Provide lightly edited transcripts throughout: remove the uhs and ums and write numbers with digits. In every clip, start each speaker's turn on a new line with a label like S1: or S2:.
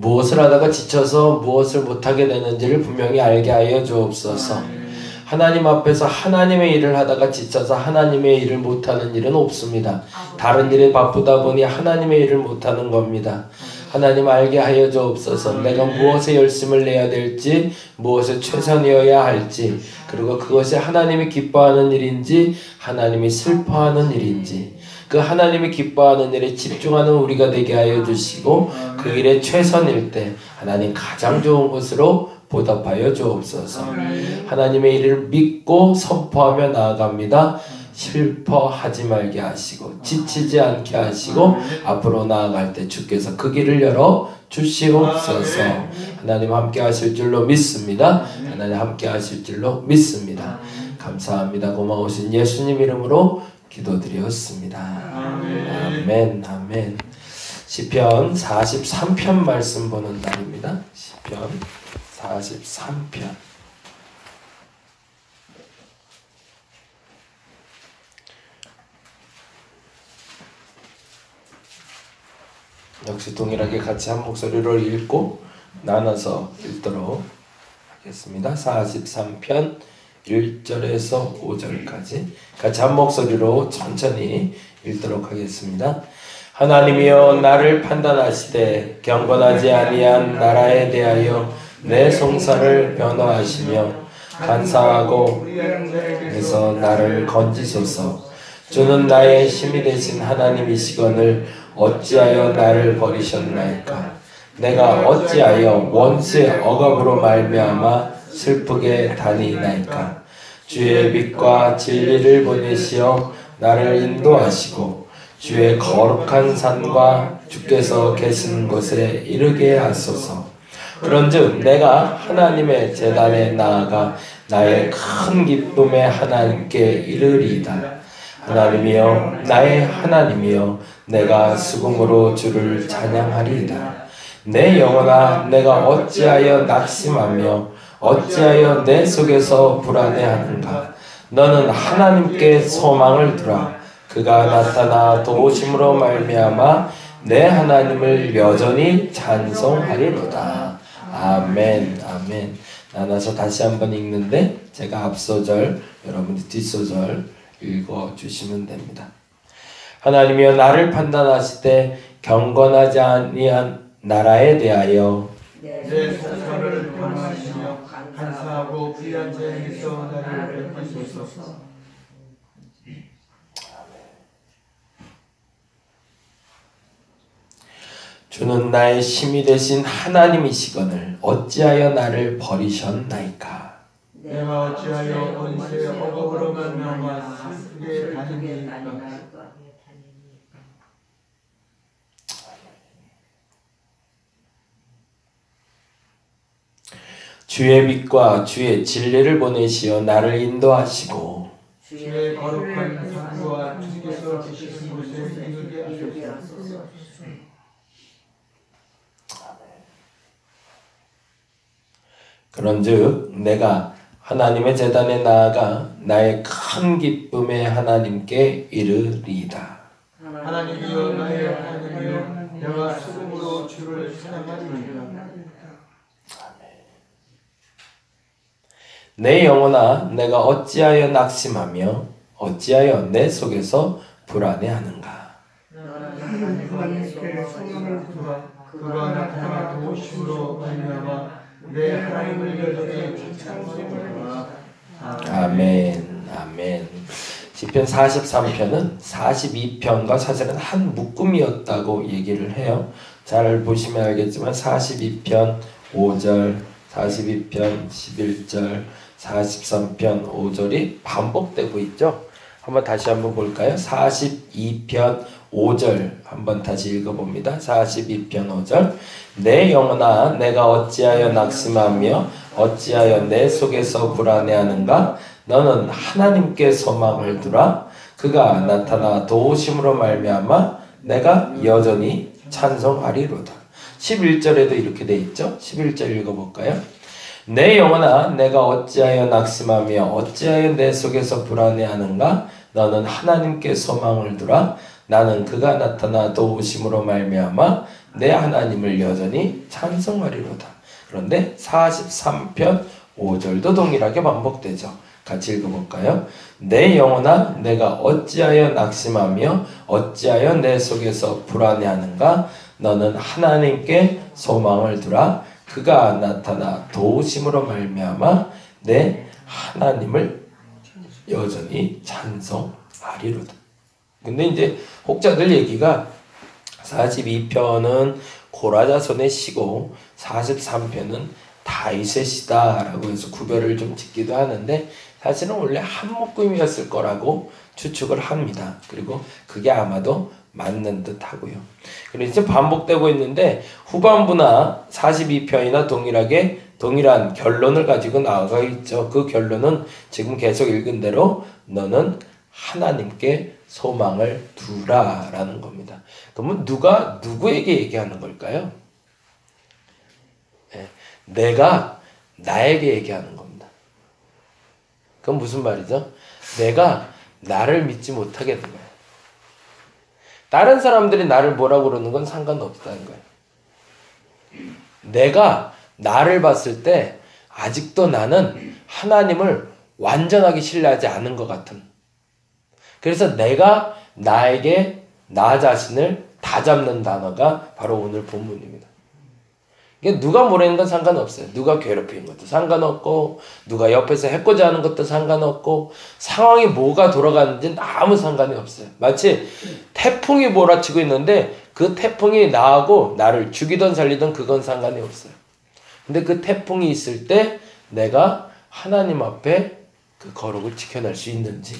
S1: 무엇을 하다가 지쳐서 무엇을 못하게 되는지를 분명히 알게 하여 주옵소서. 하나님 앞에서 하나님의 일을 하다가 지쳐서 하나님의 일을 못하는 일은 없습니다. 다른 일에 바쁘다 보니 하나님의 일을 못하는 겁니다. 하나님 알게 하여 주옵소서. 내가 무엇에 열심을 내야 될지, 무엇에 최선이어야 할지, 그리고 그것이 하나님이 기뻐하는 일인지 하나님이 슬퍼하는 일인지, 그 하나님이 기뻐하는 일에 집중하는 우리가 되게 하여 주시고, 그 일에 최선일 때 하나님 가장 좋은 것으로 보답하여 주옵소서. 하나님의 일을 믿고 선포하며 나아갑니다. 슬퍼하지 말게 하시고 지치지 않게 하시고 앞으로 나아갈 때 주께서 그 길을 열어 주시옵소서. 하나님 함께 하실 줄로 믿습니다. 하나님 함께 하실 줄로 믿습니다. 감사합니다. 고마우신 예수님 이름으로 기도드렸습니다. 아멘. 아멘. 시편 43편 말씀 보는 날입니다. 시편 43편. 역시 동일하게 같이 한 목소리로 읽고 나눠서 읽도록 하겠습니다. 43편 1절에서 5절까지 같이 한 목소리로 천천히 읽도록 하겠습니다. 하나님이여 나를 판단하시되 경건하지 아니한 나라에 대하여 내 송사를 변호하시며 간사하고 에서 나를 건지소서. 주는 나의 힘이 되신 하나님이시거늘 어찌하여 나를 버리셨나이까. 내가 어찌하여 원수의 억압으로 말미암아 슬프게 다니나이까. 주의 빛과 진리를 보내시어 나를 인도하시고 주의 거룩한 산과 주께서 계신 곳에 이르게 하소서. 그런즉 내가 하나님의 제단에 나아가 나의 큰 기쁨에 하나님께 이르리이다. 하나님이여 나의 하나님이여 내가 수금으로 주를 찬양하리이다. 내 영혼아 내가 어찌하여 낙심하며 어찌하여 내 속에서 불안해하는가. 너는 하나님께 소망을 두라. 그가 나타나 도우심으로 말미암아 내 하나님을 여전히 찬송하리로다. 아멘. 아멘. 나눠서 다시 한번 읽는데 제가 앞소절 여러분이 뒷소절 읽어주시면 됩니다. 하나님이여 나를 판단하시되 경건하지 아니한 나라에 대하여
S2: 내 사상을 변화하시며 간사하고 불의한 자에게서 나를 뺏기소서.
S1: 주는 나의 힘이 되신 하나님이시거늘 어찌하여 나를 버리셨나이까.
S2: 내가 어찌하여 원수의 억압으로 말미암아 슬프게 다니니까.
S1: 주의 빛과 주의 진리를 보내시어 나를 인도하시고
S2: 주의 거룩한 산과 주께서 계신 곳에 이르게 하소서.
S1: 그런즉 내가 하나님의 제단에 나아가 나의 큰 기쁨에 하나님께 이르리이다.
S2: 하나님이여 나의 하나님이여 내가 수금으로 주를 찬양하리이다.
S1: 내 영혼아 내가 어찌하여 낙심하며 어찌하여 내 속에서 불안해하는가.
S2: 하나님께 소망을 두라. 그가 나타나 도우심으로 말미암아 내 하나님을 여전히 찬송하리라.
S1: 아멘. 아멘. 시편 43편은 42편과 사실은 한 묶음이었다고 얘기를 해요. 잘 보시면 알겠지만 42편 5절, 42편 11절, 43편 5절이 반복되고 있죠. 한번 다시 한번 볼까요? 42편 5절 한번 다시 읽어봅니다. 42편 5절 내 영혼아 내가 어찌하여 낙심하며 어찌하여 내 속에서 불안해하는가. 너는 하나님께 소망을 두라. 그가 나타나 도우심으로 말미암아 내가 여전히 찬송하리로다. 11절에도 이렇게 돼 있죠. 11절 읽어볼까요? 내 영혼아 내가 어찌하여 낙심하며 어찌하여 내 속에서 불안해하는가. 너는 하나님께 소망을 두라. 나는 그가 나타나 도우심으로 말미암아 내 하나님을 여전히 찬송하리로다. 그런데 43편 5절도 동일하게 반복되죠. 같이 읽어볼까요? 내 영혼아 내가 어찌하여 낙심하며 어찌하여 내 속에서 불안해하는가? 너는 하나님께 소망을 두라. 그가 나타나 도우심으로 말미암아 내 하나님을 여전히 찬송하리로다. 근데 이제 혹자들 얘기가 42편은 고라자손의 시고 43편은 다윗의 시다라고 해서 구별을 좀 짓기도 하는데 사실은 원래 한 묶음이었을 거라고 추측을 합니다. 그리고 그게 아마도 맞는 듯 하고요. 그리고 이제 반복되고 있는데 후반부나 42편이나 동일한 결론을 가지고 나와 있죠. 그 결론은 지금 계속 읽은 대로 너는 하나님께 소망을 두라라는 겁니다. 그러면 누가 누구에게 얘기하는 걸까요? 네, 내가 나에게 얘기하는 겁니다. 그건 무슨 말이죠? 내가 나를 믿지 못하게 된 거예요. 다른 사람들이 나를 뭐라고 그러는 건 상관없다는 거예요. 내가 나를 봤을 때 아직도 나는 하나님을 완전하게 신뢰하지 않은 것 같은. 그래서 내가 나에게 나 자신을 다잡는 단어가 바로 오늘 본문입니다. 이게 누가 뭐라는 건 상관없어요. 누가 괴롭히는 것도 상관없고 누가 옆에서 해코지 하는 것도 상관없고 상황이 뭐가 돌아가는지는 아무 상관이 없어요. 마치 태풍이 몰아치고 있는데 그 태풍이 나하고 나를 죽이든 살리든 그건 상관이 없어요. 근데 그 태풍이 있을 때 내가 하나님 앞에 그 거룩을 지켜낼 수 있는지,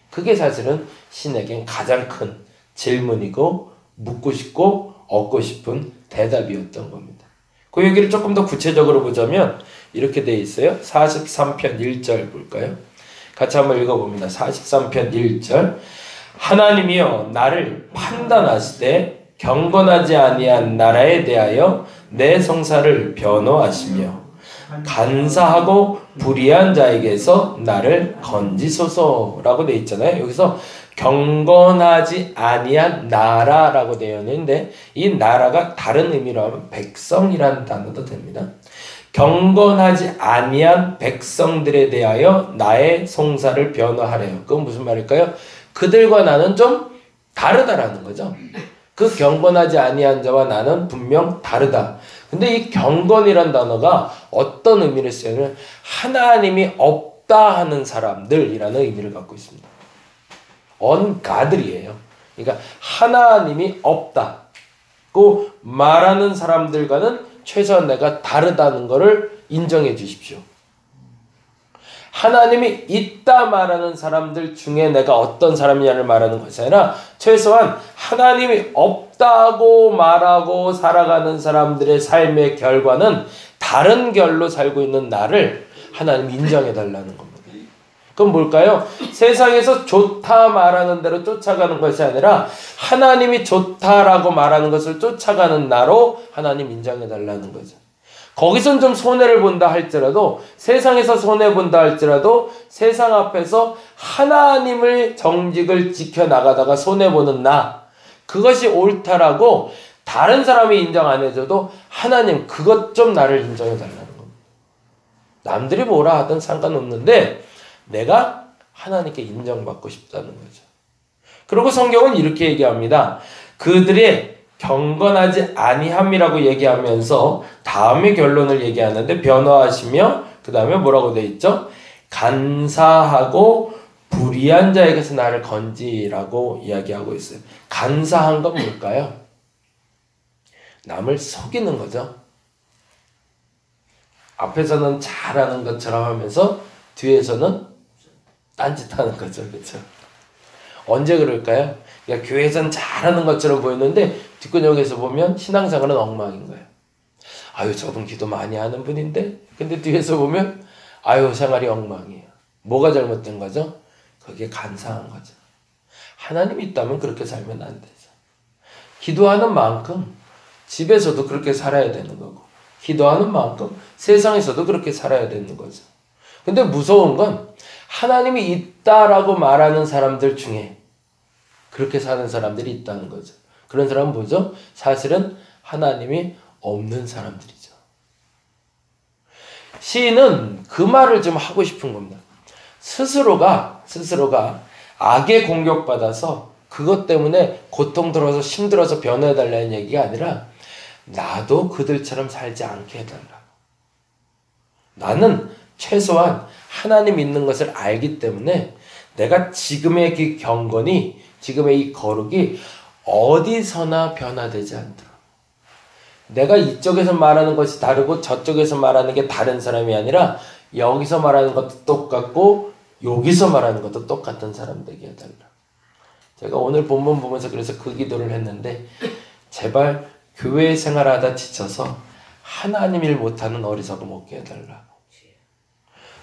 S1: 그게 사실은 신에겐 가장 큰 질문이고 묻고 싶고 얻고 싶은 대답이었던 겁니다. 그 얘기를 조금 더 구체적으로 보자면 이렇게 되어 있어요. 43편 1절 볼까요? 같이 한번 읽어봅니다. 43편 1절 하나님이여 나를 판단하시되 경건하지 아니한 나라에 대하여 내 성사를 변호하시며 간사하고 불의한 자에게서 나를 건지소서라고 되어 있잖아요. 여기서 경건하지 아니한 나라라고 되어 있는데 이 나라가 다른 의미로 하면 백성이라는 단어도 됩니다. 경건하지 아니한 백성들에 대하여 나의 송사를 변호하래요. 그건 무슨 말일까요? 그들과 나는 좀 다르다라는 거죠. 그 경건하지 아니한 자와 나는 분명 다르다. 근데 이 경건이란 단어가 어떤 의미를 쓰냐면 하나님이 없다 하는 사람들이라는 의미를 갖고 있습니다. 언가들이에요. 그러니까 하나님이 없다고 말하는 사람들과는 최소한 내가 다르다는 것을 인정해 주십시오. 하나님이 있다 말하는 사람들 중에 내가 어떤 사람이냐를 말하는 것이 아니라 최소한 하나님이 없다고 말하고 살아가는 사람들의 삶의 결과는 다른 결로 살고 있는 나를 하나님 인정해 달라는 겁니다. 그럼 뭘까요? 세상에서 좋다 말하는 대로 쫓아가는 것이 아니라 하나님이 좋다라고 말하는 것을 쫓아가는 나로 하나님 인정해 달라는 거죠. 거기선 좀 손해를 본다 할지라도 세상에서 손해본다 할지라도 세상 앞에서 하나님을 정직을 지켜나가다가 손해보는 나, 그것이 옳다라고 다른 사람이 인정 안 해줘도 하나님 그것 좀 나를 인정해 달라는 겁니다. 남들이 뭐라 하든 상관없는데 내가 하나님께 인정받고 싶다는 거죠. 그리고 성경은 이렇게 얘기합니다. 그들의 경건하지 아니함이라고 얘기하면서 다음에 결론을 얘기하는데 변호하시며 그 다음에 뭐라고 되어 있죠? 간사하고 불의한 자에게서 나를 건지라고 이야기하고 있어요. 간사한 건 뭘까요? 남을 속이는 거죠. 앞에서는 잘하는 것처럼 하면서 뒤에서는 딴짓하는 거죠. 그렇죠? 언제 그럴까요? 그러니까 교회에서는 잘하는 것처럼 보였는데 뒷구녕에서 보면 신앙생활은 엉망인 거예요. 아유 저분 기도 많이 하는 분인데 근데 뒤에서 보면 아유 생활이 엉망이에요. 뭐가 잘못된 거죠? 그게 간사한 거죠. 하나님이 있다면 그렇게 살면 안 되죠. 기도하는 만큼 집에서도 그렇게 살아야 되는 거고 기도하는 만큼 세상에서도 그렇게 살아야 되는 거죠. 근데 무서운 건 하나님이 있다라고 말하는 사람들 중에 그렇게 사는 사람들이 있다는 거죠. 그런 사람은 뭐죠? 사실은 하나님이 없는 사람들이죠. 시인은 그 말을 좀 하고 싶은 겁니다. 스스로가 악에 공격받아서 그것 때문에 고통들어서 힘들어서 변해달라는 얘기가 아니라 나도 그들처럼 살지 않게 해달라고. 나는 최소한 하나님 있는 것을 알기 때문에 내가 지금의 그 경건이, 지금의 이 거룩이 어디서나 변화되지 않도록, 내가 이쪽에서 말하는 것이 다르고 저쪽에서 말하는 게 다른 사람이 아니라 여기서 말하는 것도 똑같고 여기서 말하는 것도 똑같은 사람 되게 해달라. 제가 오늘 본문 보면서 그래서 그 기도를 했는데, 제발 교회 생활하다 지쳐서 하나님 일 못하는 어리석음 없게 해달라고.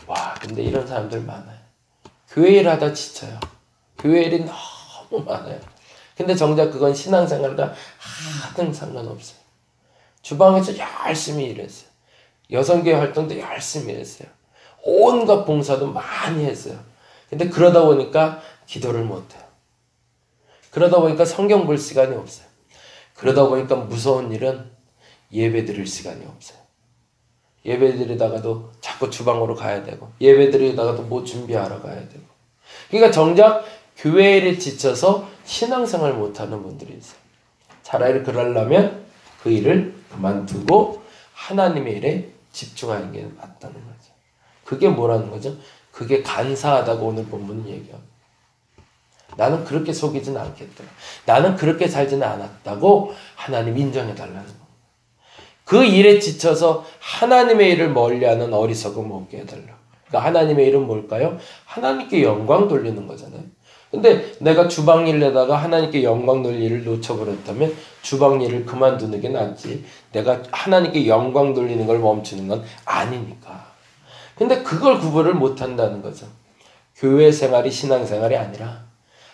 S1: 와, 근데 이런 사람들 많아요. 교회 일 하다 지쳐요. 교회 일이 너무 많아요. 근데 정작 그건 신앙생활과 하등 상관없어요. 주방에서 열심히 일했어요. 여성교회 활동도 열심히 했어요. 온갖 봉사도 많이 했어요. 근데 그러다 보니까 기도를 못해요. 그러다 보니까 성경 볼 시간이 없어요. 그러다 보니까 무서운 일은 예배 드릴 시간이 없어요. 예배 드리다가도 자꾸 주방으로 가야 되고, 예배 드리다가도 뭐 준비하러 가야 되고. 그러니까 정작 교회 일에 지쳐서 신앙생활 못하는 분들이 있어요. 차라리 그러려면 그 일을 그만두고 하나님의 일에 집중하는 게 맞다는 거죠. 그게 뭐라는 거죠? 그게 간사하다고 오늘 본문은 얘기합니다. 나는 그렇게 속이진 않겠다. 나는 그렇게 살지는 않았다고 하나님 인정해달라는 겁니다. 그 일에 지쳐서 하나님의 일을 멀리하는 어리석음 없게 해달라. 그러니까 하나님의 일은 뭘까요? 하나님께 영광 돌리는 거잖아요. 근데 내가 주방 일에다가 하나님께 영광 돌릴 일을 놓쳐버렸다면 주방 일을 그만두는 게 낫지, 내가 하나님께 영광 돌리는 걸 멈추는 건 아니니까. 근데 그걸 구분을 못한다는 거죠. 교회 생활이 신앙생활이 아니라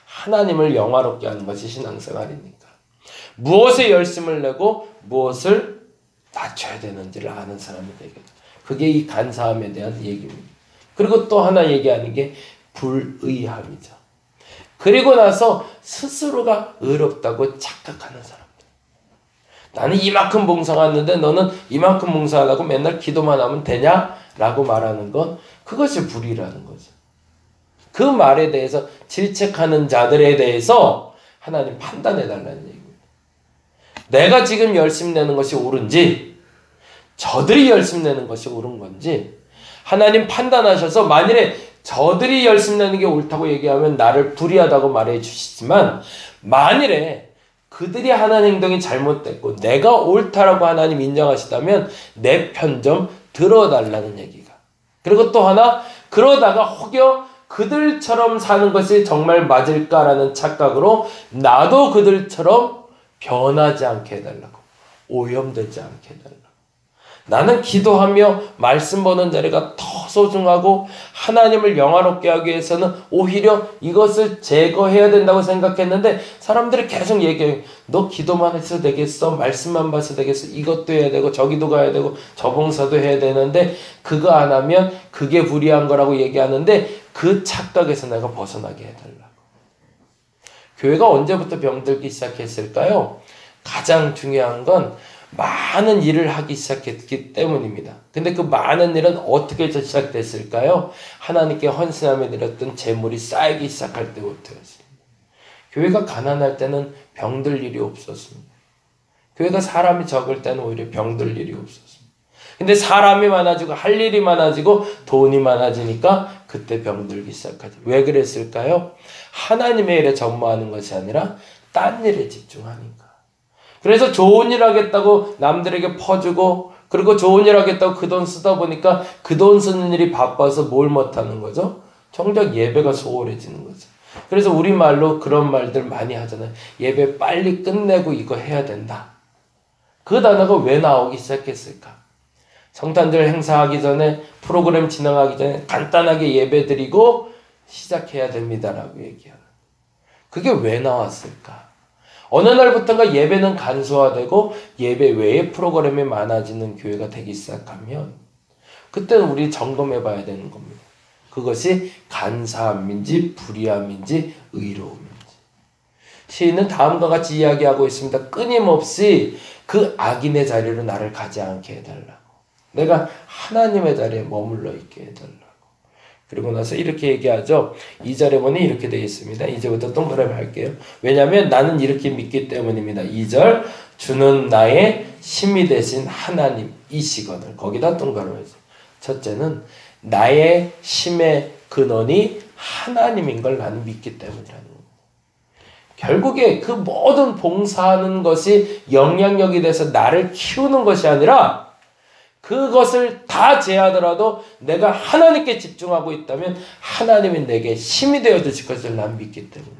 S1: 하나님을 영화롭게 하는 것이 신앙생활이니까. 무엇에 열심을 내고 무엇을 낮춰야 되는지를 아는 사람이 되겠다. 그게 이 간사함에 대한 얘기입니다. 그리고 또 하나 얘기하는 게 불의함이죠. 그리고 나서 스스로가 의롭다고 착각하는 사람들. 나는 이만큼 봉사했는데 너는 이만큼 봉사하려고 맨날 기도만 하면 되냐? 라고 말하는 건 그것이 불의라는 거죠. 그 말에 대해서 질책하는 자들에 대해서 하나님 판단해달라는 얘기입니다. 내가 지금 열심 내는 것이 옳은지, 저들이 열심 내는 것이 옳은 건지 하나님 판단하셔서, 만일에 저들이 열심 내는 게 옳다고 얘기하면 나를 불의하다고 말해 주시지만, 만일에 그들이 하는 행동이 잘못됐고 내가 옳다라고 하나님 인정하시다면 내 편 좀 들어달라는 얘기가. 그리고 또 하나, 그러다가 혹여 그들처럼 사는 것이 정말 맞을까라는 착각으로 나도 그들처럼 변하지 않게 해달라고, 오염되지 않게 해달라고. 나는 기도하며 말씀 보는 자리가 더 소중하고 하나님을 영화롭게 하기 위해서는 오히려 이것을 제거해야 된다고 생각했는데, 사람들이 계속 얘기해요. 너 기도만 해서 되겠어? 말씀만 봐서 되겠어? 이것도 해야 되고 저기도 가야 되고 저 봉사도 해야 되는데 그거 안 하면 그게 불의한 거라고 얘기하는데, 그 착각에서 내가 벗어나게 해달라고. 교회가 언제부터 병들기 시작했을까요? 가장 중요한 건 많은 일을 하기 시작했기 때문입니다. 근데 그 많은 일은 어떻게 시작됐을까요? 하나님께 헌신하며 드렸던 재물이 쌓이기 시작할 때부터였습니다. 교회가 가난할 때는 병들 일이 없었습니다. 교회가 사람이 적을 때는 오히려 병들 일이 없었습니다. 근데 사람이 많아지고 할 일이 많아지고 돈이 많아지니까 그때 병들기 시작하죠. 왜 그랬을까요? 하나님의 일에 전무하는 것이 아니라 딴 일에 집중하니까. 그래서 좋은 일 하겠다고 남들에게 퍼주고, 그리고 좋은 일 하겠다고 그 돈 쓰다 보니까 그 돈 쓰는 일이 바빠서 뭘 못하는 거죠? 정작 예배가 소홀해지는 거죠. 그래서 우리말로 그런 말들 많이 하잖아요. 예배 빨리 끝내고 이거 해야 된다. 그 단어가 왜 나오기 시작했을까? 성탄절 행사하기 전에, 프로그램 진행하기 전에 간단하게 예배 드리고 시작해야 됩니다라고 얘기하는. 그게 왜 나왔을까? 어느 날부터가 예배는 간소화되고 예배 외에 프로그램이 많아지는 교회가 되기 시작하면, 그때는 우리 점검해 봐야 되는 겁니다. 그것이 간사함인지 불의함인지 의로움인지. 시인은 다음과 같이 이야기하고 있습니다. 끊임없이 그 악인의 자리로 나를 가지 않게 해달라고. 내가 하나님의 자리에 머물러 있게 해달라고. 그리고 나서 이렇게 얘기하죠. 2절에 보니 이렇게 되어 있습니다. 이제부터 동그라미 할게요. 왜냐하면 나는 이렇게 믿기 때문입니다. 2절 주는 나의 힘이 되신 하나님이시거늘. 거기다 동그라미죠. 첫째는 나의 힘의 근원이 하나님인 걸 나는 믿기 때문이라는 거예요. 결국에 그 모든 봉사하는 것이 영향력이 돼서 나를 키우는 것이 아니라 그것을 다 제하더라도 내가 하나님께 집중하고 있다면 하나님이 내게 힘이 되어 주실 것을 난 믿기 때문에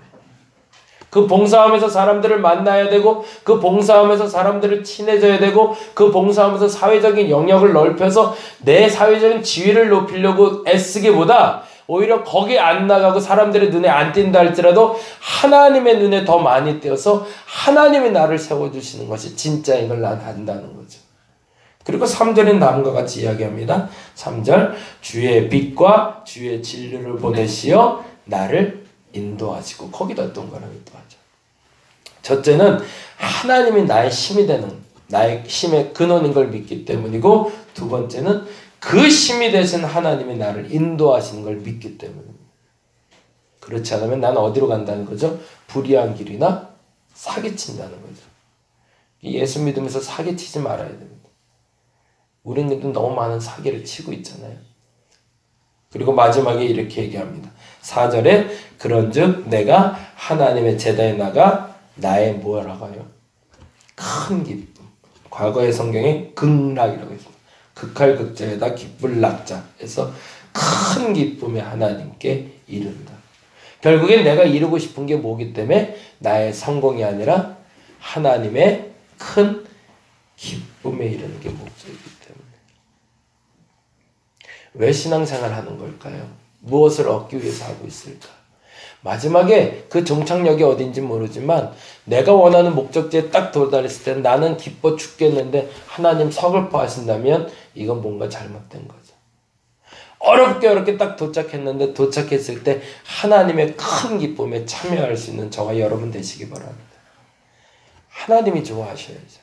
S1: 그 봉사하면서 사람들을 만나야 되고 그 봉사하면서 사람들을 친해져야 되고 그 봉사하면서 사회적인 영역을 넓혀서 내 사회적인 지위를 높이려고 애쓰기보다 오히려 거기에 안 나가고 사람들의 눈에 안 띈다 할지라도 하나님의 눈에 더 많이 띄어서 하나님이 나를 세워주시는 것이 진짜인 걸 난 안다는 거죠. 그리고 3절은 다음과 같이 이야기합니다. 3절 주의 빛과 주의 진리를 보내시어 나를 인도하시고 거기다 동그라미 또 하죠. 첫째는 하나님이 나의 힘이 되는 나의 힘의 근원인 걸 믿기 때문이고 두 번째는 그 힘이 되신 하나님이 나를 인도하시는 걸 믿기 때문입니다. 그렇지 않으면 나는 어디로 간다는 거죠? 불의한 길이나 사기친다는 거죠. 예수 믿으면서 사기치지 말아야 됩니다. 우리는 너무 많은 사기를 치고 있잖아요. 그리고 마지막에 이렇게 얘기합니다. 4절에 그런즉 내가 하나님의 제단에 나가 나의 뭐라고 하요? 큰 기쁨. 과거의 성경에 극락이라고 했습니다. 극할 극자에다 기쁠 낙자에서 큰 기쁨의 하나님께 이른다. 결국엔 내가 이루고 싶은 게 뭐기 때문에 나의 성공이 아니라 하나님의 큰 기쁨에 이르는 게 목적이기 때문에. 왜 신앙생활 하는 걸까요? 무엇을 얻기 위해서 하고 있을까? 마지막에 그 종착역이 어딘지 모르지만 내가 원하는 목적지에 딱 도달했을 때 나는 기뻐 죽겠는데 하나님 서글퍼 하신다면 이건 뭔가 잘못된 거죠. 어렵게 딱 도착했는데 도착했을 때 하나님의 큰 기쁨에 참여할 수 있는 저와 여러분 되시기 바랍니다. 하나님이 좋아하셔야죠.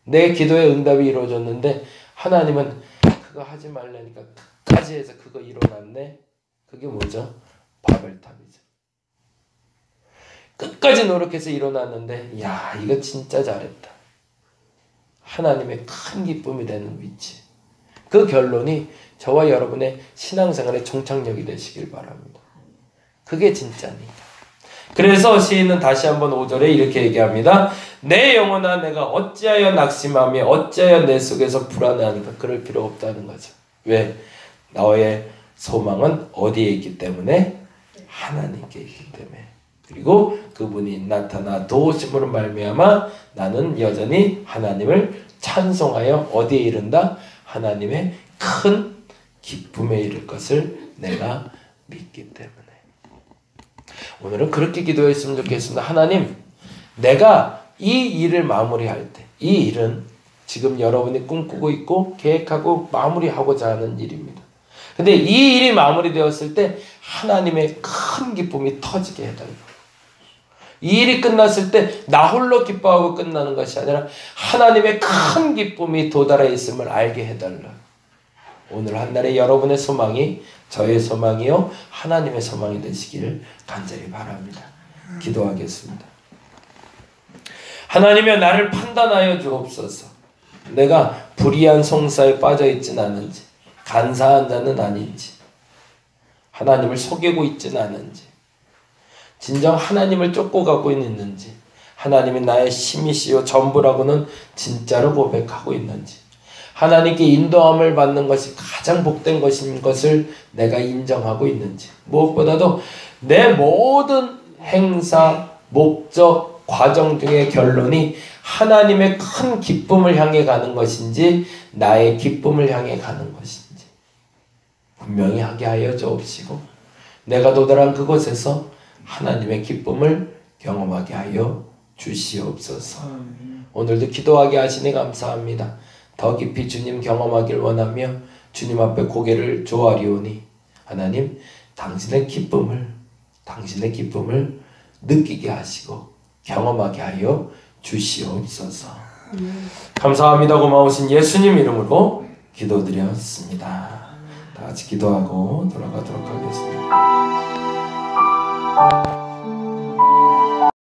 S1: 내 기도의 응답이 이루어졌는데 하나님은 그거 하지 말라니까 끝까지 해서 그거 이뤄놨네. 그게 뭐죠? 바벨탑이죠. 끝까지 노력해서 일어났는데 야 이거 진짜 잘했다. 하나님의 큰 기쁨이 되는 위치. 그 결론이 저와 여러분의 신앙생활의 종착역이 되시길 바랍니다. 그게 진짜니까. 그래서 시인은 다시 한번 5절에 이렇게 얘기합니다. 내 영혼아 내가 어찌하여 낙심하며 어찌하여 내 속에서 불안해하는가. 그럴 필요 없다는 거죠. 왜? 너의 소망은 어디에 있기 때문에? 하나님께 있기 때문에. 그리고 그분이 나타나 도우심으로 말미암아 나는 여전히 하나님을 찬송하여 어디에 이른다? 하나님의 큰 기쁨에 이를 것을 내가 믿기 때문에. 오늘은 그렇게 기도했으면 좋겠습니다. 하나님, 내가 이 일을 마무리할 때, 이 일은 지금 여러분이 꿈꾸고 있고 계획하고 마무리하고자 하는 일입니다. 근데 이 일이 마무리되었을 때 하나님의 큰 기쁨이 터지게 해달라고. 이 일이 끝났을 때 나 홀로 기뻐하고 끝나는 것이 아니라 하나님의 큰 기쁨이 도달해 있음을 알게 해달라고. 오늘 한날에 여러분의 소망이 저의 소망이요 하나님의 소망이 되시기를 간절히 바랍니다. 기도하겠습니다. 하나님이여 나를 판단하여 주옵소서. 내가 불의한 송사에 빠져 있진 않은지, 간사한 자는 아닌지, 하나님을 속이고 있진 않은지, 진정 하나님을 쫓고 가고 있는지, 하나님이 나의 힘이시요 전부라고는 진짜로 고백하고 있는지, 하나님께 인도함을 받는 것이 가장 복된 것인 것을 내가 인정하고 있는지, 무엇보다도 내 모든 행사, 목적, 과정 중의 결론이 하나님의 큰 기쁨을 향해 가는 것인지 나의 기쁨을 향해 가는 것인지 분명히 하게 하여 주옵시고 내가 도달한 그곳에서 하나님의 기쁨을 경험하게 하여 주시옵소서. 오늘도 기도하게 하시니 감사합니다. 더 깊이 주님 경험하길 원하며 주님 앞에 고개를 조아리오니 하나님 당신의 기쁨을 느끼게 하시고 경험하게 하여 주시옵소서. 감사합니다. 고마우신 예수님 이름으로 기도드렸습니다. 다 같이 기도하고 돌아가도록 하겠습니다.